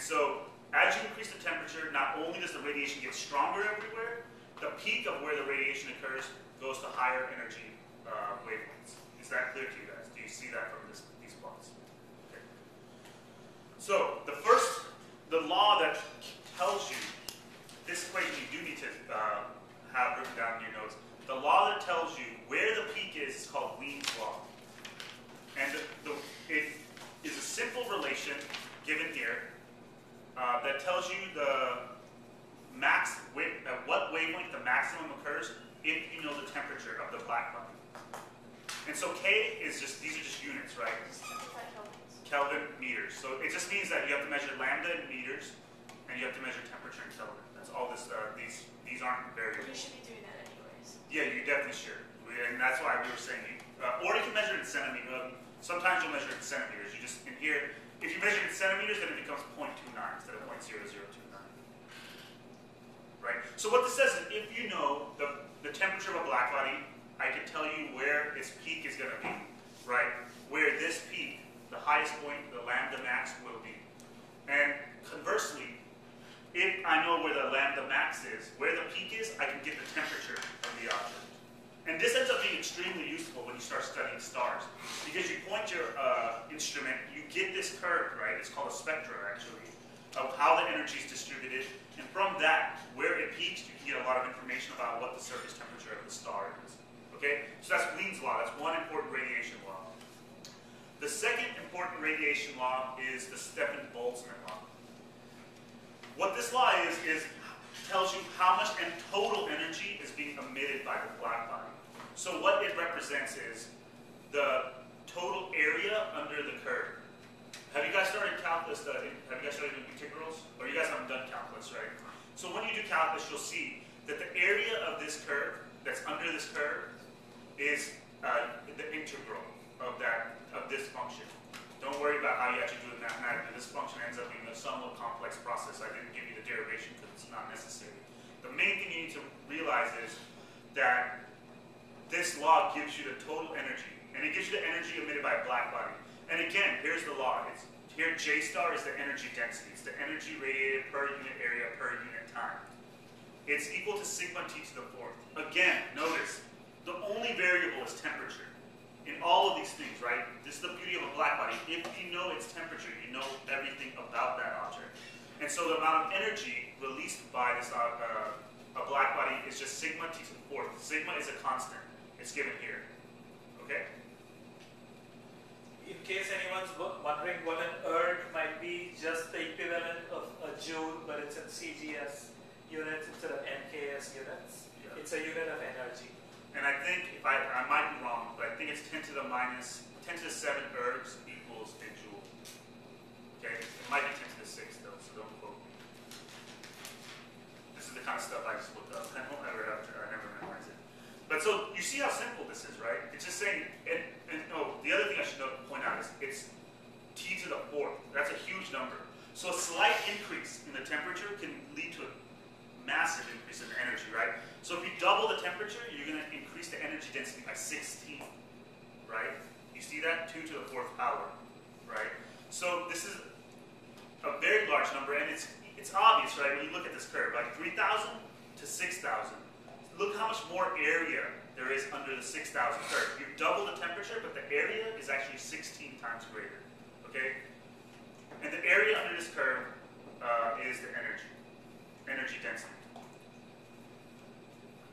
And so as you increase the temperature, not only does the radiation get stronger everywhere, the peak of where the radiation occurs goes to higher energy wavelengths. Is that clear to you guys? Do you see that from these plots? Okay. So the law that tells you, this equation you do need to have written down in your notes. The law that tells you where the peak is called Wien's law. And it is a simple relation given here that tells you at what wavelength the maximum occurs if you know the temperature of the black body. And so K is just, these are just units, right? Kelvin meters. So it just means that you have to measure lambda in meters and you have to measure temperature in Kelvin. That's all this, these aren't variables. You should be doing that anyways. Yeah, you definitely should. And that's why we were saying, or you can measure it in centimeters. Sometimes you'll measure it in centimeters. You just, in here, if you measure it in centimeters, then it becomes 0.29 instead of 0.0029. Right? So what this says is, if you know the temperature of a black body, I can tell you where its peak is going to be, right? Where this peak, the highest point, the lambda max, will be. And conversely, if I know where the lambda max is, where the peak is, I can get the temperature of the object. And this ends up being extremely useful when you start studying stars. Because you point your instrument, you get this curve, right? It's called a spectra, actually, of how the energy is distributed. And from that, where it peaks, you can get a lot of information about what the surface temperature of the star is. Okay? So that's Wien's law. That's one important radiation law. The second important radiation law is the Stefen-Boltzmann law. What this law is tells you how much total energy is being emitted by the black body. So what it represents is the total area under the curve. Have you guys started calculus? Have you guys started doing integrals? Or you guys haven't done calculus, right? So when you do calculus, you'll see that the area of this curve, that's under this curve, is the integral of this function. Don't worry about how you actually do it mathematically. This function ends up being a somewhat complex process. I didn't give you the derivation because it's not necessary. The main thing you need to realize is that this law gives you the total energy, and it gives you the energy emitted by a black body. And again, here's the law. Here, J star is the energy density. It's the energy radiated per unit area per unit time. It's equal to sigma T to the fourth. Again, notice, the only variable is temperature. In all of these things, right? This is the beauty of a black body. If you know its temperature, you know everything about that object. And so the amount of energy released by this a black body is just sigma T to the fourth. Sigma is a constant. It's given here. Okay? In case anyone's wondering what an erg might be, just the equivalent of a joule, but it's in CGS units instead of MKS units. Yeah. It's a unit of energy. And I think, if I might be wrong, but I think it's 10 to the 7 ergs equals a joule. Okay? It might be 10 to the 6 though, so don't quote me. This is the kind of stuff I just looked up. I never memorize it. But so, you see how simple this is, right? It's just saying, the other thing I should point out is it's T to the fourth. That's a huge number. So a slight increase in the temperature can lead to a massive increase in the energy, right? So if you double the temperature, you're going to increase the energy density by 16, right? You see that? 2 to the fourth power, right? So this is a very large number, and it's obvious, right, when you look at this curve, like 3,000 to 6,000. Look how much more area there is under the 6,000 curve. You double the temperature, but the area is actually 16 times greater, okay? And the area under this curve is the energy density.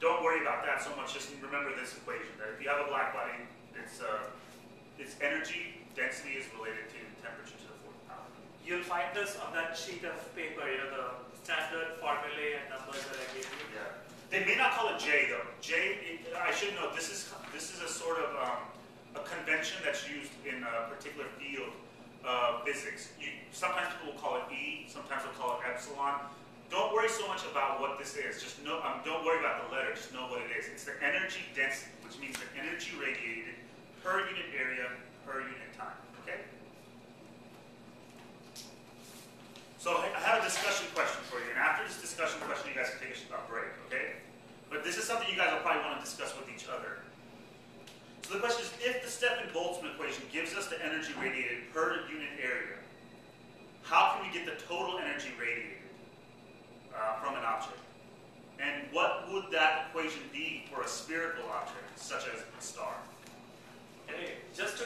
Don't worry about that so much, just remember this equation, that if you have a black body, its energy density is related to temperature to the fourth power. You'll find this on that sheet of paper, the standard formulae and numbers that I gave you. Yeah. They may not call it J though. I should note, this is a sort of a convention that's used in a particular field of physics. Sometimes people will call it E, sometimes they'll call it epsilon. Don't worry so much about what this is. Just know, don't worry about the letter, just know what it is. It's the energy density, which means the energy radiated per unit area, per unit time, okay? So I have a discussion question for you, and after this discussion question, you guys can take a break, okay? But this is something you guys will probably want to discuss with each other. So the question is, if the Stefen-Boltzmann equation gives us the energy radiated per unit area, how can we get the total energy radiated from an object. And what would that equation be for a spherical object, such as a star? Okay, just to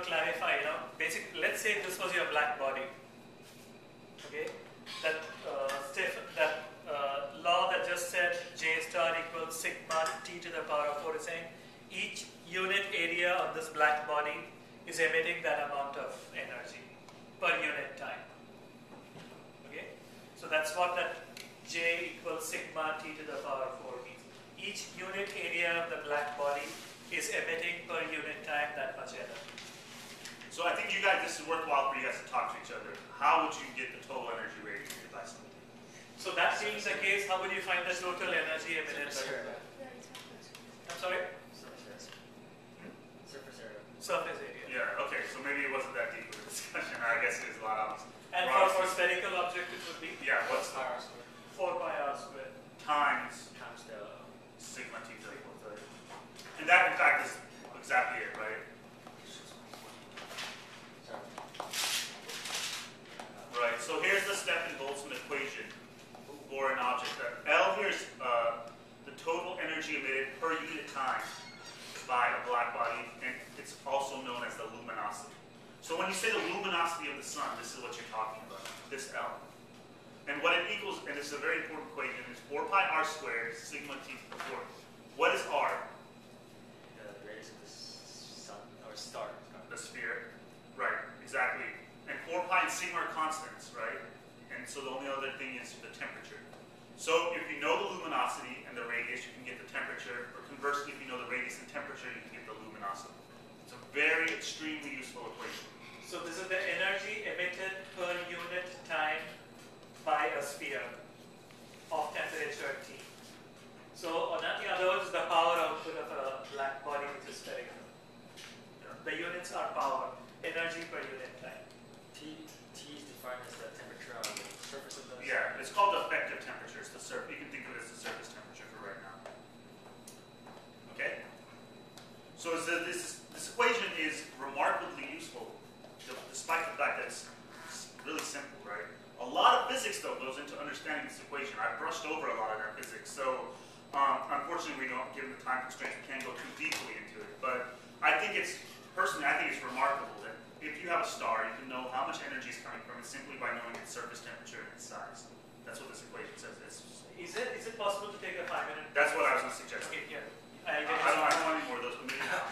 clarify, basically, let's say this was your black body. Okay, that law that just said J star equals sigma t to the power of 4 is saying each unit area of this black body is emitting that amount of energy per unit time. Okay, so that's what that J equals sigma t to the power of 4 means. Each unit area of the black body is emitting per unit time that much energy. So I think this is worthwhile for you guys to talk to each other. How would you get the total energy radiated by something? So that being the case, how would you find the total energy emitted by? I'm sorry? Surface area. Surface area. Yeah, okay, so maybe it wasn't that deep of a discussion. I guess it is a lot of And for spherical object it would be? Yeah, what's Pi r squared 4 pi r squared. times times the sigma t to the equal 30. And that, in fact, is exactly it, right? Right, so here's the Stefen-Boltzmann equation for an object. L here is the total energy emitted per unit time by a black body, and it's also known as the luminosity. So when you say the luminosity of the sun, this is what you're talking about, this L. And what it equals, and this is a very important equation, is 4 pi r squared sigma t to the 4th. What is r? the radius of the sun or star. The sphere. Right, exactly. And 4 pi and sigma are constants, right? And so the only other thing is the temperature. So if you know the luminosity and the radius, you can get the temperature. Or conversely, if you know the radius and temperature, you can get the luminosity. It's a very extremely useful equation. So this is the energy emitted per unit time by a sphere of temperature T. So in other words, the power output of a black body which is spherical. The units are power, energy per unit time. T is defined as the temperature on the surface of the Yeah, it's called the effective temperature. It's the surface. You can think of it as the surface temperature for right now. Okay? So this equation is remarkably useful, despite the fact that it's really simple, right? A lot of physics, though, goes into understanding this equation. I've brushed over a lot of that physics, so unfortunately, given the time constraints, we can't go too deeply into it. But I think it's remarkable that if you have a star, you can know how much energy is coming from it simply by knowing its surface temperature and its size. That's what this equation says. Is it possible to take a 5-minute? That's what I was going to suggest. Okay, yeah. I don't want any more of those. But maybe not.